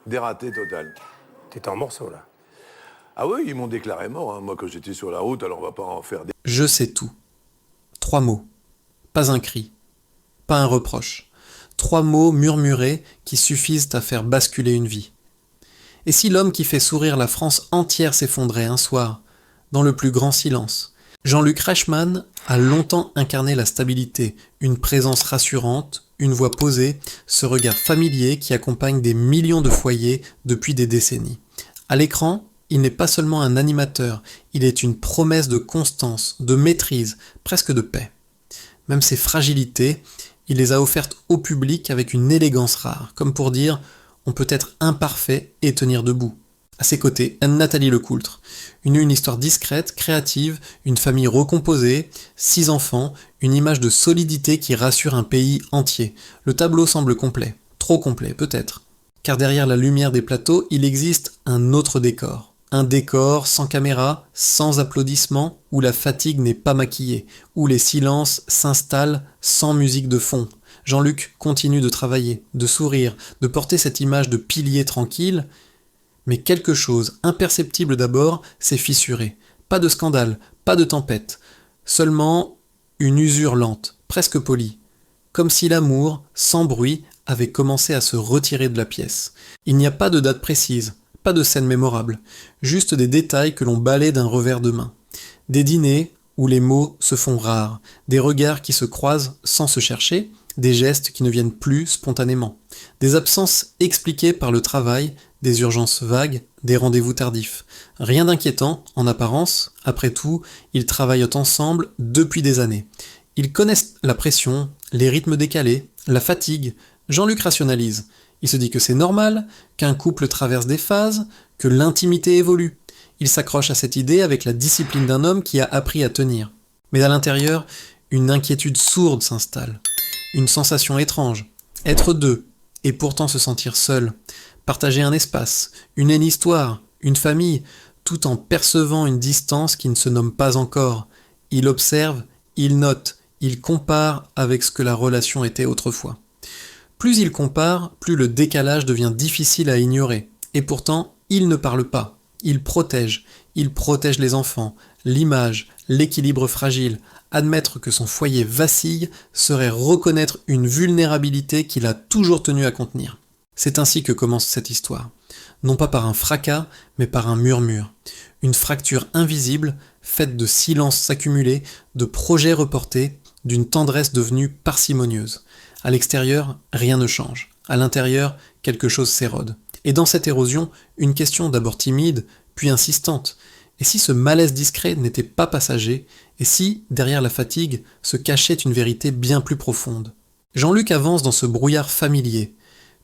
Dératé total. T'étais en morceaux, là. Ah oui, ils m'ont déclaré mort, hein. Moi, quand j'étais sur la route, alors on va pas en faire des... Je sais tout. 3 mots. Pas un cri. Pas un reproche. 3 mots murmurés qui suffisent à faire basculer une vie. Et si l'homme qui fait sourire la France entière s'effondrait un soir, dans le plus grand silence? Jean-Luc Reichmann a longtemps incarné la stabilité, une présence rassurante, une voix posée, ce regard familier qui accompagne des millions de foyers depuis des décennies. À l'écran, il n'est pas seulement un animateur, il est une promesse de constance, de maîtrise, presque de paix. Même ses fragilités, il les a offertes au public avec une élégance rare, comme pour dire « on peut être imparfait et tenir debout ». À ses côtés, Nathalie Lecoultre. Une histoire discrète, créative, une famille recomposée, 6 enfants, une image de solidité qui rassure un pays entier. Le tableau semble complet. Trop complet, peut-être. Car derrière la lumière des plateaux, il existe un autre décor. Un décor sans caméra, sans applaudissements, où la fatigue n'est pas maquillée, où les silences s'installent sans musique de fond. Jean-Luc continue de travailler, de sourire, de porter cette image de pilier tranquille, mais quelque chose, imperceptible d'abord, s'est fissuré. Pas de scandale, pas de tempête, seulement une usure lente, presque polie, comme si l'amour, sans bruit, avait commencé à se retirer de la pièce. Il n'y a pas de date précise, pas de scène mémorable, juste des détails que l'on balaie d'un revers de main. Des dîners où les mots se font rares, des regards qui se croisent sans se chercher, des gestes qui ne viennent plus spontanément, des absences expliquées par le travail, des urgences vagues, des rendez-vous tardifs. Rien d'inquiétant, en apparence, après tout, ils travaillent ensemble depuis des années. Ils connaissent la pression, les rythmes décalés, la fatigue. Jean-Luc rationalise. Il se dit que c'est normal, qu'un couple traverse des phases, que l'intimité évolue. Il s'accroche à cette idée avec la discipline d'un homme qui a appris à tenir. Mais à l'intérieur, une inquiétude sourde s'installe. Une sensation étrange. Être deux, et pourtant se sentir seul. Partager un espace, une histoire, une famille, tout en percevant une distance qui ne se nomme pas encore. Il observe, il note, il compare avec ce que la relation était autrefois. Plus il compare, plus le décalage devient difficile à ignorer. Et pourtant, il ne parle pas. Il protège les enfants, l'image, l'équilibre fragile. Admettre que son foyer vacille serait reconnaître une vulnérabilité qu'il a toujours tenu à contenir. C'est ainsi que commence cette histoire. Non pas par un fracas, mais par un murmure. Une fracture invisible, faite de silences accumulés, de projets reportés, d'une tendresse devenue parcimonieuse. À l'extérieur, rien ne change. À l'intérieur, quelque chose s'érode. Et dans cette érosion, une question d'abord timide, puis insistante. Et si ce malaise discret n'était pas passager, et si, derrière la fatigue, se cachait une vérité bien plus profonde? Jean-Luc avance dans ce brouillard familier,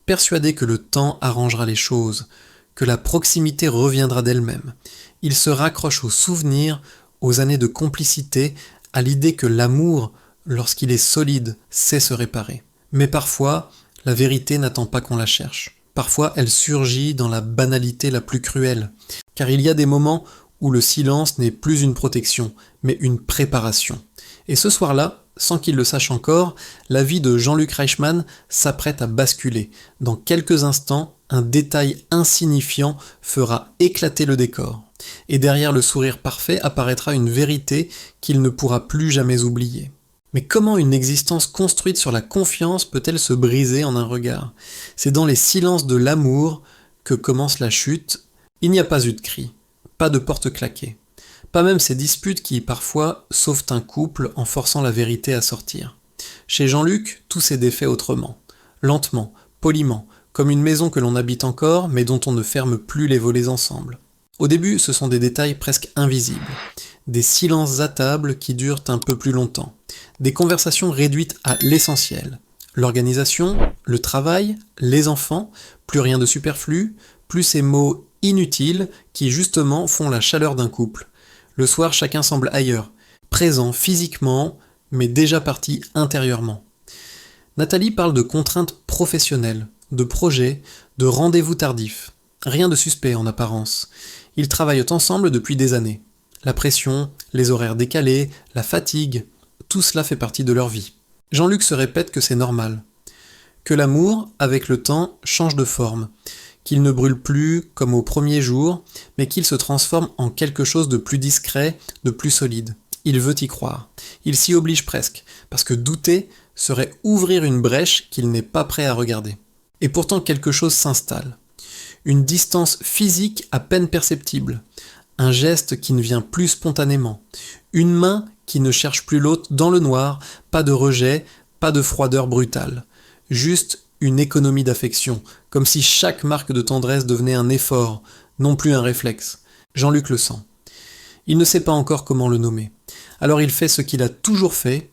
persuadé que le temps arrangera les choses, que la proximité reviendra d'elle-même. Il se raccroche aux souvenirs, aux années de complicité, à l'idée que l'amour, lorsqu'il est solide, sait se réparer. Mais parfois, la vérité n'attend pas qu'on la cherche. Parfois, elle surgit dans la banalité la plus cruelle. Car il y a des moments où le silence n'est plus une protection, mais une préparation. Et ce soir-là, sans qu'il le sache encore, la vie de Jean-Luc Reichmann s'apprête à basculer. Dans quelques instants, un détail insignifiant fera éclater le décor. Et derrière le sourire parfait apparaîtra une vérité qu'il ne pourra plus jamais oublier. Mais comment une existence construite sur la confiance peut-elle se briser en un regard? C'est dans les silences de l'amour que commence la chute. Il n'y a pas eu de cri, pas de porte claquée. Pas même ces disputes qui, parfois, sauvent un couple en forçant la vérité à sortir. Chez Jean-Luc, tout s'est défait autrement. Lentement, poliment, comme une maison que l'on habite encore, mais dont on ne ferme plus les volets ensemble. Au début, ce sont des détails presque invisibles. Des silences à table qui durent un peu plus longtemps. Des conversations réduites à l'essentiel. L'organisation, le travail, les enfants, plus rien de superflu, plus ces mots inutiles qui justement font la chaleur d'un couple. Le soir, chacun semble ailleurs, présent physiquement, mais déjà parti intérieurement. Nathalie parle de contraintes professionnelles, de projets, de rendez-vous tardifs. Rien de suspect en apparence. Ils travaillent ensemble depuis des années. La pression, les horaires décalés, la fatigue, tout cela fait partie de leur vie. Jean-Luc se répète que c'est normal. Que l'amour, avec le temps, change de forme. qu'il ne brûle plus comme au premier jour, mais qu'il se transforme en quelque chose de plus discret, de plus solide. Il veut y croire. Il s'y oblige presque, parce que douter serait ouvrir une brèche qu'il n'est pas prêt à regarder. Et pourtant quelque chose s'installe. Une distance physique à peine perceptible, un geste qui ne vient plus spontanément, une main qui ne cherche plus l'autre dans le noir, pas de rejet, pas de froideur brutale, juste une économie d'affection, comme si chaque marque de tendresse devenait un effort, non plus un réflexe. Jean-Luc le sent. Il ne sait pas encore comment le nommer. Alors il fait ce qu'il a toujours fait,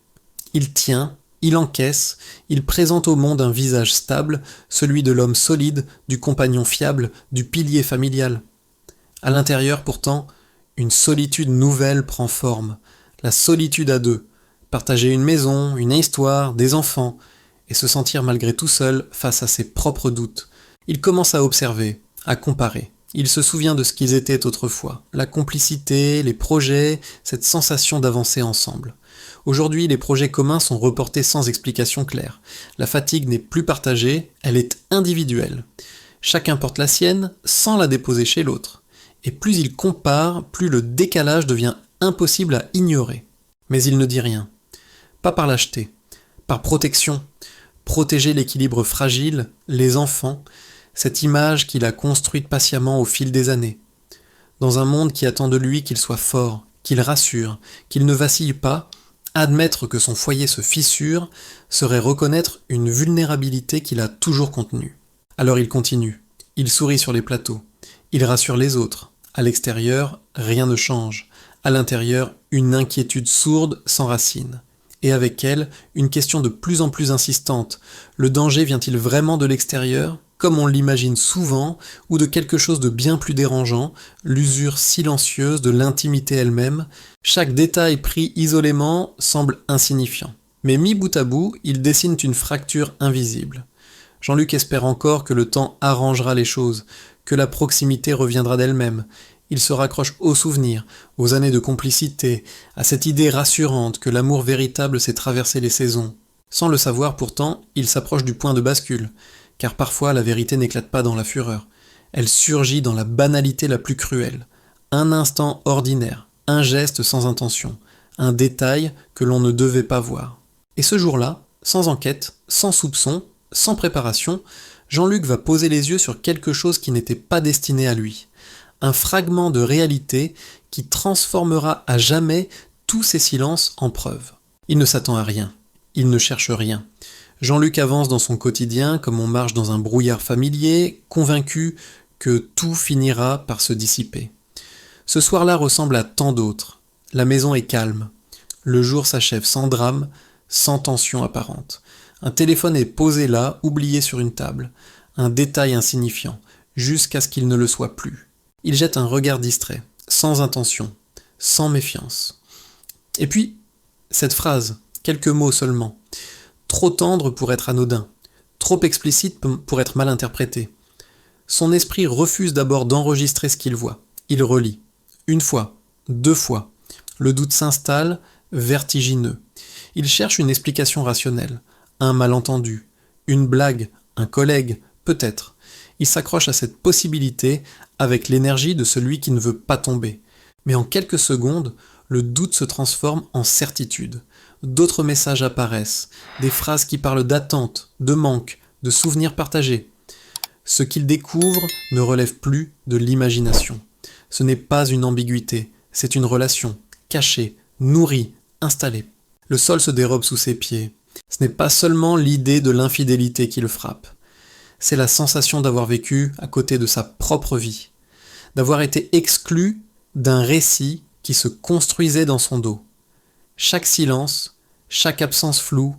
il tient, il encaisse, il présente au monde un visage stable, celui de l'homme solide, du compagnon fiable, du pilier familial. À l'intérieur, pourtant, une solitude nouvelle prend forme, la solitude à deux, partager une maison, une histoire, des enfants, et se sentir malgré tout seul face à ses propres doutes. Il commence à observer, à comparer. Il se souvient de ce qu'ils étaient autrefois, la complicité, les projets, cette sensation d'avancer ensemble. Aujourd'hui, les projets communs sont reportés sans explication claire. La fatigue n'est plus partagée, elle est individuelle. Chacun porte la sienne sans la déposer chez l'autre. Et plus il compare, plus le décalage devient impossible à ignorer. Mais il ne dit rien. Pas par lâcheté, par protection. Protéger l'équilibre fragile, les enfants, cette image qu'il a construite patiemment au fil des années. Dans un monde qui attend de lui qu'il soit fort, qu'il rassure, qu'il ne vacille pas, admettre que son foyer se fissure serait reconnaître une vulnérabilité qu'il a toujours contenue. Alors il continue, il sourit sur les plateaux, il rassure les autres. À l'extérieur, rien ne change. À l'intérieur, une inquiétude sourde s'enracine. Et avec elle, une question de plus en plus insistante. Le danger vient-il vraiment de l'extérieur, comme on l'imagine souvent, ou de quelque chose de bien plus dérangeant, l'usure silencieuse de l'intimité elle-même? Chaque détail pris isolément semble insignifiant. Mais mis bout à bout, ils dessinent une fracture invisible. Jean-Luc espère encore que le temps arrangera les choses, que la proximité reviendra d'elle-même. Il se raccroche aux souvenirs, aux années de complicité, à cette idée rassurante que l'amour véritable sait traverser les saisons. Sans le savoir pourtant, il s'approche du point de bascule, car parfois la vérité n'éclate pas dans la fureur. Elle surgit dans la banalité la plus cruelle. Un instant ordinaire, un geste sans intention, un détail que l'on ne devait pas voir. Et ce jour-là, sans enquête, sans soupçon, sans préparation, Jean-Luc va poser les yeux sur quelque chose qui n'était pas destiné à lui. Un fragment de réalité qui transformera à jamais tous ces silences en preuves. Il ne s'attend à rien, il ne cherche rien. Jean-Luc avance dans son quotidien comme on marche dans un brouillard familier, convaincu que tout finira par se dissiper. Ce soir-là ressemble à tant d'autres. La maison est calme. Le jour s'achève sans drame, sans tension apparente. Un téléphone est posé là, oublié sur une table. Un détail insignifiant, jusqu'à ce qu'il ne le soit plus. Il jette un regard distrait, sans intention, sans méfiance. Et puis, cette phrase, quelques mots seulement, trop tendre pour être anodin, trop explicite pour être mal interprétée. Son esprit refuse d'abord d'enregistrer ce qu'il voit. Il relit. Une fois, deux fois. Le doute s'installe, vertigineux. Il cherche une explication rationnelle, un malentendu, une blague, un collègue, peut-être. Il s'accroche à cette possibilité avec l'énergie de celui qui ne veut pas tomber. Mais en quelques secondes, le doute se transforme en certitude. D'autres messages apparaissent, des phrases qui parlent d'attente, de manque, de souvenirs partagés. Ce qu'il découvre ne relève plus de l'imagination. Ce n'est pas une ambiguïté, c'est une relation, cachée, nourrie, installée. Le sol se dérobe sous ses pieds. Ce n'est pas seulement l'idée de l'infidélité qui le frappe. C'est la sensation d'avoir vécu à côté de sa propre vie, d'avoir été exclu d'un récit qui se construisait dans son dos. Chaque silence, chaque absence floue,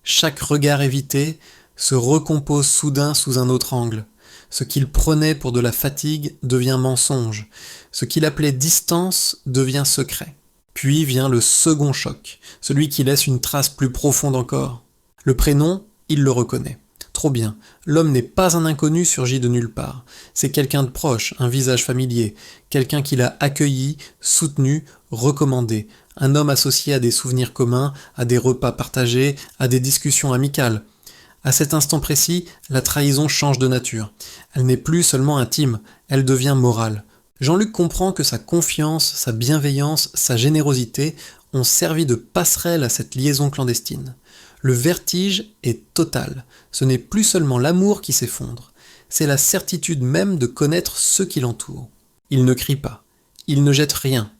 chaque regard évité se recompose soudain sous un autre angle. Ce qu'il prenait pour de la fatigue devient mensonge. Ce qu'il appelait distance devient secret. Puis vient le second choc, celui qui laisse une trace plus profonde encore. Le prénom, il le reconnaît. Trop bien, l'homme n'est pas un inconnu surgi de nulle part. C'est quelqu'un de proche, un visage familier, quelqu'un qu'il a accueilli, soutenu, recommandé. Un homme associé à des souvenirs communs, à des repas partagés, à des discussions amicales. À cet instant précis, la trahison change de nature. Elle n'est plus seulement intime, elle devient morale. Jean-Luc comprend que sa confiance, sa bienveillance, sa générosité ont servi de passerelle à cette liaison clandestine. Le vertige est total. Ce n'est plus seulement l'amour qui s'effondre, c'est la certitude même de connaître ceux qui l'entourent. Il ne crie pas, il ne jette rien,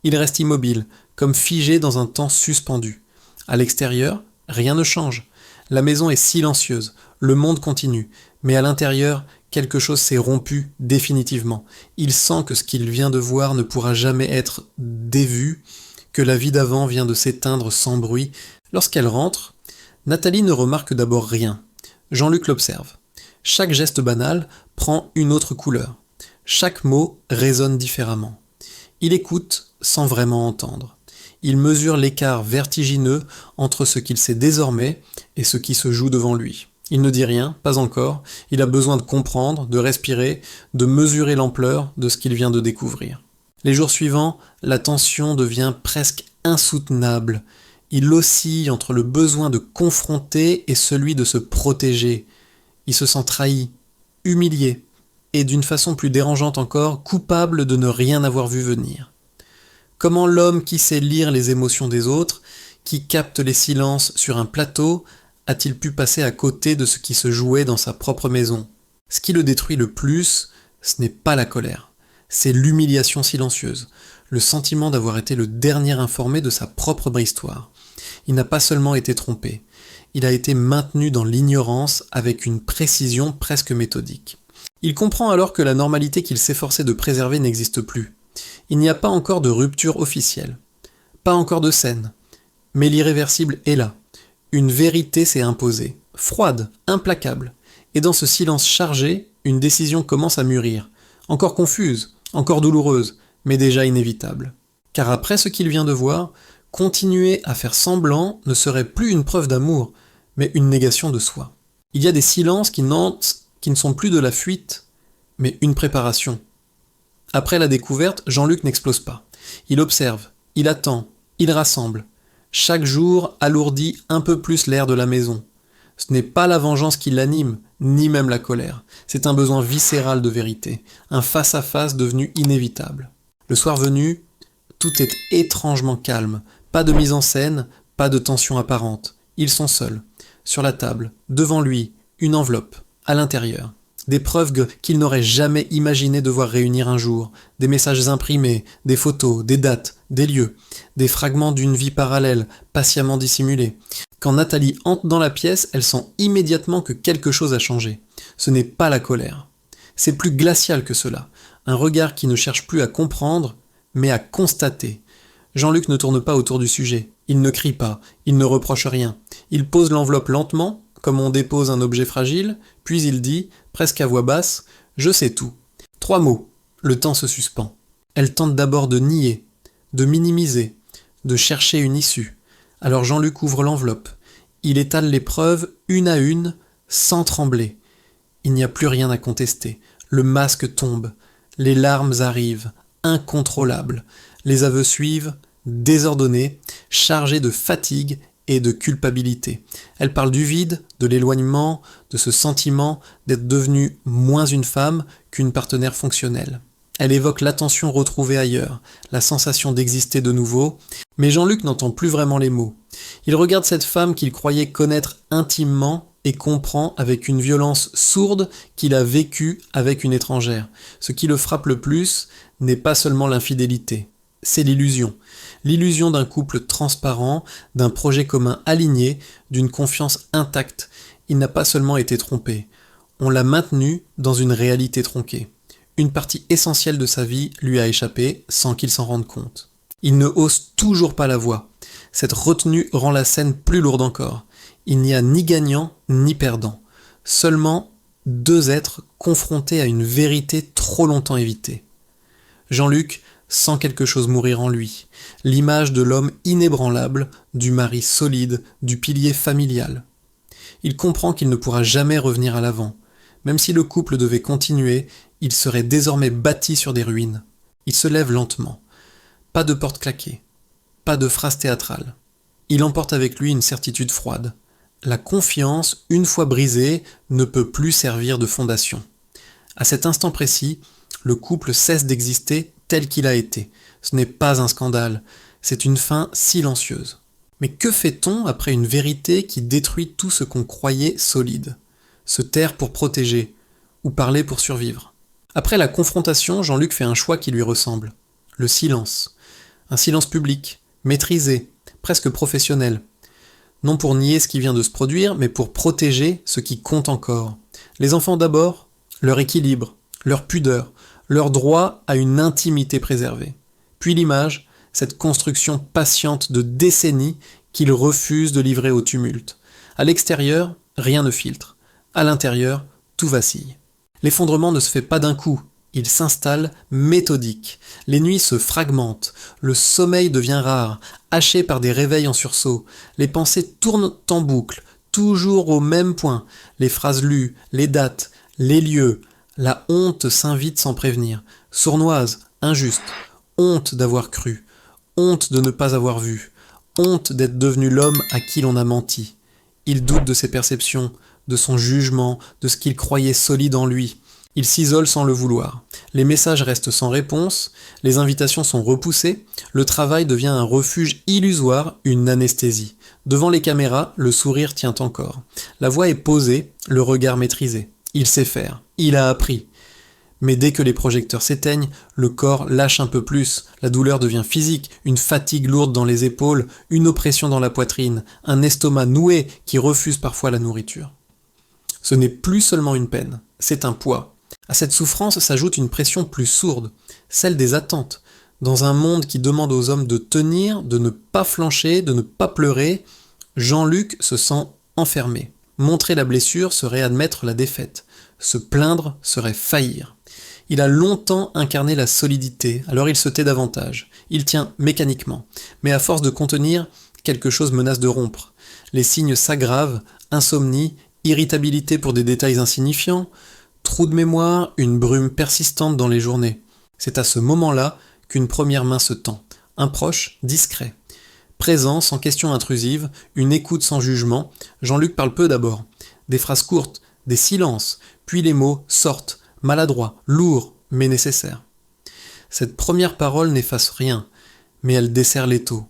il reste immobile, comme figé dans un temps suspendu. À l'extérieur, rien ne change. La maison est silencieuse, le monde continue, mais à l'intérieur, quelque chose s'est rompu définitivement. Il sent que ce qu'il vient de voir ne pourra jamais être dévu, que la vie d'avant vient de s'éteindre sans bruit. Lorsqu'elle rentre, Nathalie ne remarque d'abord rien. Jean-Luc l'observe. Chaque geste banal prend une autre couleur. Chaque mot résonne différemment. Il écoute sans vraiment entendre. Il mesure l'écart vertigineux entre ce qu'il sait désormais et ce qui se joue devant lui. Il ne dit rien, pas encore, il a besoin de comprendre, de respirer, de mesurer l'ampleur de ce qu'il vient de découvrir. Les jours suivants, la tension devient presque insoutenable. Il oscille entre le besoin de confronter et celui de se protéger. Il se sent trahi, humilié, et d'une façon plus dérangeante encore, coupable de ne rien avoir vu venir. Comment l'homme qui sait lire les émotions des autres, qui capte les silences sur un plateau, a-t-il pu passer à côté de ce qui se jouait dans sa propre maison? Ce qui le détruit le plus, ce n'est pas la colère, c'est l'humiliation silencieuse, le sentiment d'avoir été le dernier informé de sa propre histoire. Il n'a pas seulement été trompé, il a été maintenu dans l'ignorance avec une précision presque méthodique. Il comprend alors que la normalité qu'il s'efforçait de préserver n'existe plus. Il n'y a pas encore de rupture officielle, pas encore de scène, mais l'irréversible est là. Une vérité s'est imposée, froide, implacable, et dans ce silence chargé, une décision commence à mûrir, encore confuse, encore douloureuse, mais déjà inévitable. Car après ce qu'il vient de voir, continuer à faire semblant ne serait plus une preuve d'amour, mais une négation de soi. Il y a des silences qui ne sont plus de la fuite, mais une préparation. Après la découverte, Jean-Luc n'explose pas. Il observe, il attend, il rassemble. Chaque jour alourdit un peu plus l'air de la maison. Ce n'est pas la vengeance qui l'anime, ni même la colère. C'est un besoin viscéral de vérité, un face-à-face devenu inévitable. Le soir venu, tout est étrangement calme. Pas de mise en scène, pas de tension apparente. Ils sont seuls. Sur la table, devant lui, une enveloppe. À l'intérieur, des preuves qu'il n'aurait jamais imaginé devoir réunir un jour, des messages imprimés, des photos, des dates, des lieux, des fragments d'une vie parallèle, patiemment dissimulés. Quand Nathalie entre dans la pièce, elle sent immédiatement que quelque chose a changé. Ce n'est pas la colère. C'est plus glacial que cela. Un regard qui ne cherche plus à comprendre, mais à constater. Jean-Luc ne tourne pas autour du sujet. Il ne crie pas, il ne reproche rien. Il pose l'enveloppe lentement, comme on dépose un objet fragile, puis il dit, presque à voix basse, « Je sais tout ». 3 mots. Le temps se suspend. Elle tente d'abord de nier, de minimiser, de chercher une issue. Alors Jean-Luc ouvre l'enveloppe. Il étale les preuves une à une, sans trembler. Il n'y a plus rien à contester. Le masque tombe. Les larmes arrivent, incontrôlables. Les aveux suivent, désordonnés, chargés de fatigue et de culpabilité. Elle parle du vide, de l'éloignement, de ce sentiment d'être devenue moins une femme qu'une partenaire fonctionnelle. Elle évoque l'attention retrouvée ailleurs, la sensation d'exister de nouveau, mais Jean-Luc n'entend plus vraiment les mots. Il regarde cette femme qu'il croyait connaître intimement et comprend avec une violence sourde qu'il a vécue avec une étrangère. Ce qui le frappe le plus n'est pas seulement l'infidélité, c'est l'illusion. L'illusion d'un couple transparent, d'un projet commun aligné, d'une confiance intacte. Il n'a pas seulement été trompé, on l'a maintenu dans une réalité tronquée. Une partie essentielle de sa vie lui a échappé sans qu'il s'en rende compte. Il ne hausse toujours pas la voix. Cette retenue rend la scène plus lourde encore. Il n'y a ni gagnant ni perdant. Seulement 2 êtres confrontés à une vérité trop longtemps évitée. Jean-Luc sent quelque chose mourir en lui. L'image de l'homme inébranlable, du mari solide, du pilier familial. Il comprend qu'il ne pourra jamais revenir à l'avant. Même si le couple devait continuer, il serait désormais bâti sur des ruines. Il se lève lentement. Pas de porte claquée. Pas de phrase théâtrale. Il emporte avec lui une certitude froide. la confiance, une fois brisée, ne peut plus servir de fondation. À cet instant précis, le couple cesse d'exister tel qu'il a été. Ce n'est pas un scandale, c'est une fin silencieuse. Mais que fait-on après une vérité qui détruit tout ce qu'on croyait solide ? Se taire pour protéger, ou parler pour survivre. Après la confrontation, Jean-Luc fait un choix qui lui ressemble. Le silence. Un silence public, maîtrisé, presque professionnel. Non pour nier ce qui vient de se produire, mais pour protéger ce qui compte encore. Les enfants d'abord, leur équilibre, leur pudeur, leur droit à une intimité préservée. Puis l'image, cette construction patiente de décennies qu'ils refusent de livrer au tumulte. À l'extérieur, rien ne filtre. À l'intérieur, tout vacille. L'effondrement ne se fait pas d'un coup, il s'installe méthodique. Les nuits se fragmentent, le sommeil devient rare, haché par des réveils en sursaut. Les pensées tournent en boucle, toujours au même point. Les phrases lues, les dates, les lieux. La honte s'invite sans prévenir. Sournoise, injuste. Honte d'avoir cru. Honte de ne pas avoir vu. Honte d'être devenu l'homme à qui l'on a menti. Il doute de ses perceptions, de son jugement, de ce qu'il croyait solide en lui. Il s'isole sans le vouloir. Les messages restent sans réponse, les invitations sont repoussées, le travail devient un refuge illusoire, une anesthésie. Devant les caméras, le sourire tient encore. La voix est posée, le regard maîtrisé. Il sait faire, il a appris. Mais dès que les projecteurs s'éteignent, le corps lâche un peu plus, la douleur devient physique, une fatigue lourde dans les épaules, une oppression dans la poitrine, un estomac noué qui refuse parfois la nourriture. Ce n'est plus seulement une peine, c'est un poids. À cette souffrance s'ajoute une pression plus sourde, celle des attentes. Dans un monde qui demande aux hommes de tenir, de ne pas flancher, de ne pas pleurer, Jean-Luc se sent enfermé. Montrer la blessure serait admettre la défaite. Se plaindre serait faillir. Il a longtemps incarné la solidité, alors il se tait davantage. Il tient mécaniquement. Mais à force de contenir, quelque chose menace de rompre. Les signes s'aggravent, insomnie, irritabilité pour des détails insignifiants, trou de mémoire, une brume persistante dans les journées. C'est à ce moment-là qu'une première main se tend. Un proche, discret. Présent, sans question intrusive, une écoute sans jugement. Jean-Luc parle peu d'abord. Des phrases courtes, des silences, puis les mots sortent, maladroits, lourds, mais nécessaires. Cette première parole n'efface rien, mais elle desserre l'étau.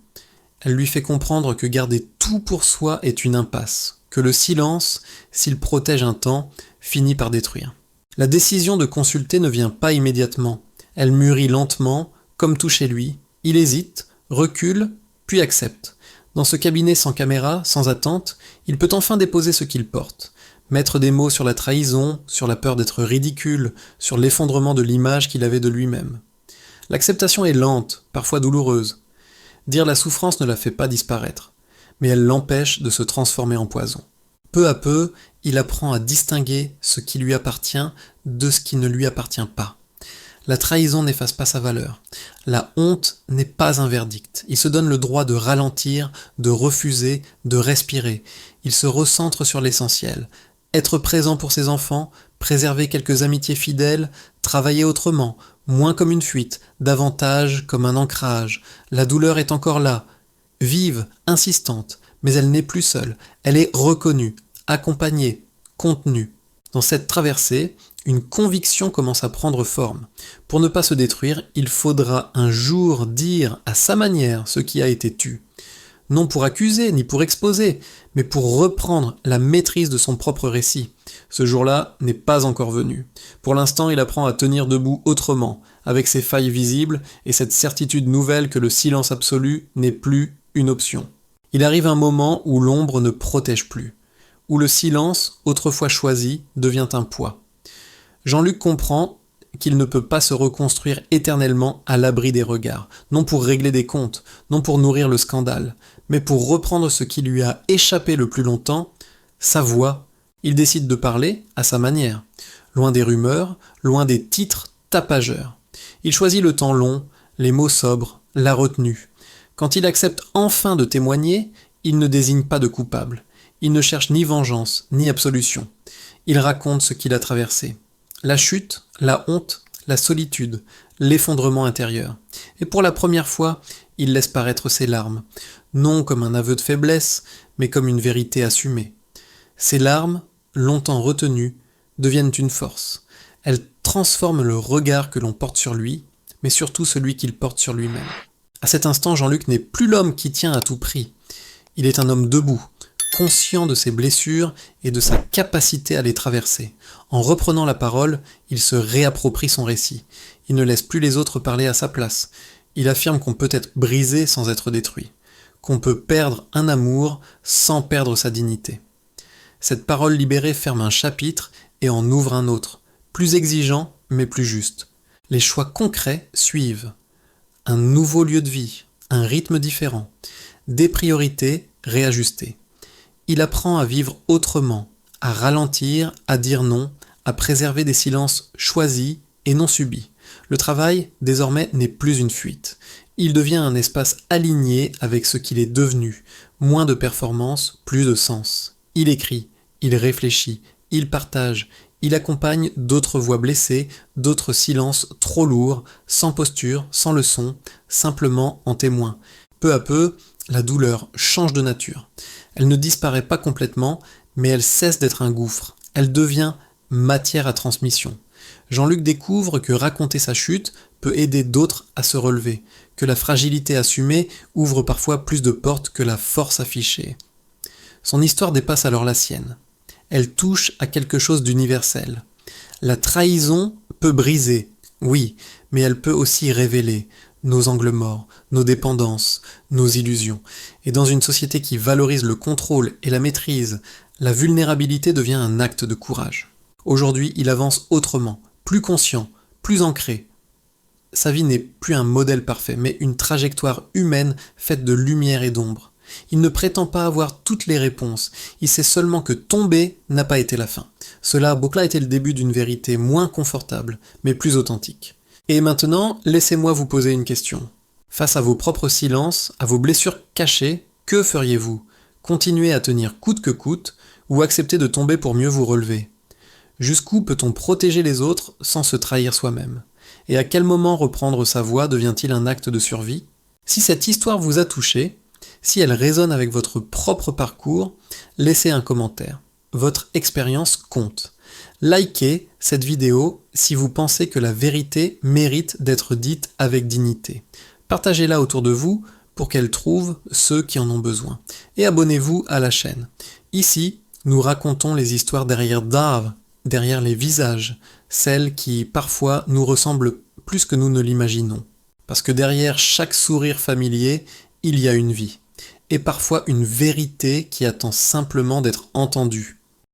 Elle lui fait comprendre que garder tout pour soi est une impasse, que le silence, s'il protège un temps, finit par détruire. La décision de consulter ne vient pas immédiatement. Elle mûrit lentement, comme tout chez lui. Il hésite, recule, puis accepte. Dans ce cabinet sans caméra, sans attente, il peut enfin déposer ce qu'il porte. Mettre des mots sur la trahison, sur la peur d'être ridicule, sur l'effondrement de l'image qu'il avait de lui-même. L'acceptation est lente, parfois douloureuse. Dire la souffrance ne la fait pas disparaître, mais elle l'empêche de se transformer en poison. Peu à peu, il apprend à distinguer ce qui lui appartient de ce qui ne lui appartient pas. La trahison n'efface pas sa valeur. La honte n'est pas un verdict. Il se donne le droit de ralentir, de refuser, de respirer. Il se recentre sur l'essentiel. Être présent pour ses enfants, préserver quelques amitiés fidèles, travailler autrement, moins comme une fuite, davantage comme un ancrage. La douleur est encore là, vive, insistante, mais elle n'est plus seule. Elle est reconnue, accompagnée, contenue. Dans cette traversée, une conviction commence à prendre forme. Pour ne pas se détruire, il faudra un jour dire à sa manière ce qui a été tu. Non pour accuser, ni pour exposer, mais pour reprendre la maîtrise de son propre récit. Ce jour-là n'est pas encore venu. Pour l'instant, il apprend à tenir debout autrement, avec ses failles visibles et cette certitude nouvelle que le silence absolu n'est plus une option. Il arrive un moment où l'ombre ne protège plus, où le silence, autrefois choisi, devient un poids. Jean-Luc comprend qu'il ne peut pas se reconstruire éternellement à l'abri des regards, non pour régler des comptes, non pour nourrir le scandale, mais pour reprendre ce qui lui a échappé le plus longtemps, sa voix. Il décide de parler à sa manière, loin des rumeurs, loin des titres tapageurs. Il choisit le temps long, les mots sobres, la retenue. Quand il accepte enfin de témoigner, il ne désigne pas de coupable. Il ne cherche ni vengeance, ni absolution. Il raconte ce qu'il a traversé. La chute, la honte, la solitude, l'effondrement intérieur. Et pour la première fois, il laisse paraître ses larmes, non comme un aveu de faiblesse, mais comme une vérité assumée. Ces larmes, longtemps retenues, deviennent une force. Elles transforment le regard que l'on porte sur lui, mais surtout celui qu'il porte sur lui-même. À cet instant, Jean-Luc n'est plus l'homme qui tient à tout prix. Il est un homme debout, conscient de ses blessures et de sa capacité à les traverser. En reprenant la parole, il se réapproprie son récit. Il ne laisse plus les autres parler à sa place. Il affirme qu'on peut être brisé sans être détruit, qu'on peut perdre un amour sans perdre sa dignité. Cette parole libérée ferme un chapitre et en ouvre un autre, plus exigeant mais plus juste. Les choix concrets suivent. Un nouveau lieu de vie, un rythme différent, des priorités réajustées. Il apprend à vivre autrement, à ralentir, à dire non, à préserver des silences choisis et non subis. Le travail, désormais, n'est plus une fuite. Il devient un espace aligné avec ce qu'il est devenu. Moins de performance, plus de sens. Il écrit, il réfléchit, il partage, il accompagne d'autres voix blessées, d'autres silences trop lourds, sans posture, sans leçon, simplement en témoin. Peu à peu, la douleur change de nature. Elle ne disparaît pas complètement, mais elle cesse d'être un gouffre. Elle devient matière à transmission. Jean-Luc découvre que raconter sa chute peut aider d'autres à se relever, que la fragilité assumée ouvre parfois plus de portes que la force affichée. Son histoire dépasse alors la sienne. Elle touche à quelque chose d'universel. La trahison peut briser, oui, mais elle peut aussi révéler nos angles morts, nos dépendances, nos illusions. Et dans une société qui valorise le contrôle et la maîtrise, la vulnérabilité devient un acte de courage. Aujourd'hui, il avance autrement, plus conscient, plus ancré. Sa vie n'est plus un modèle parfait, mais une trajectoire humaine faite de lumière et d'ombre. Il ne prétend pas avoir toutes les réponses, il sait seulement que tomber n'a pas été la fin. Cela a beau été le début d'une vérité moins confortable, mais plus authentique. Et maintenant, laissez-moi vous poser une question. Face à vos propres silences, à vos blessures cachées, que feriez-vous ? Continuer à tenir coûte que coûte, ou accepter de tomber pour mieux vous relever ? Jusqu'où peut-on protéger les autres sans se trahir soi-même ? Et à quel moment reprendre sa voix devient-il un acte de survie ? Si cette histoire vous a touché, si elle résonne avec votre propre parcours, laissez un commentaire. Votre expérience compte. Likez cette vidéo si vous pensez que la vérité mérite d'être dite avec dignité. Partagez-la autour de vous pour qu'elle trouve ceux qui en ont besoin. Et abonnez-vous à la chaîne. Ici, nous racontons les histoires derrière les visages, celles qui parfois nous ressemblent plus que nous ne l'imaginons. Parce que derrière chaque sourire familier, il y a une vie. Et parfois une vérité qui attend simplement d'être entendue.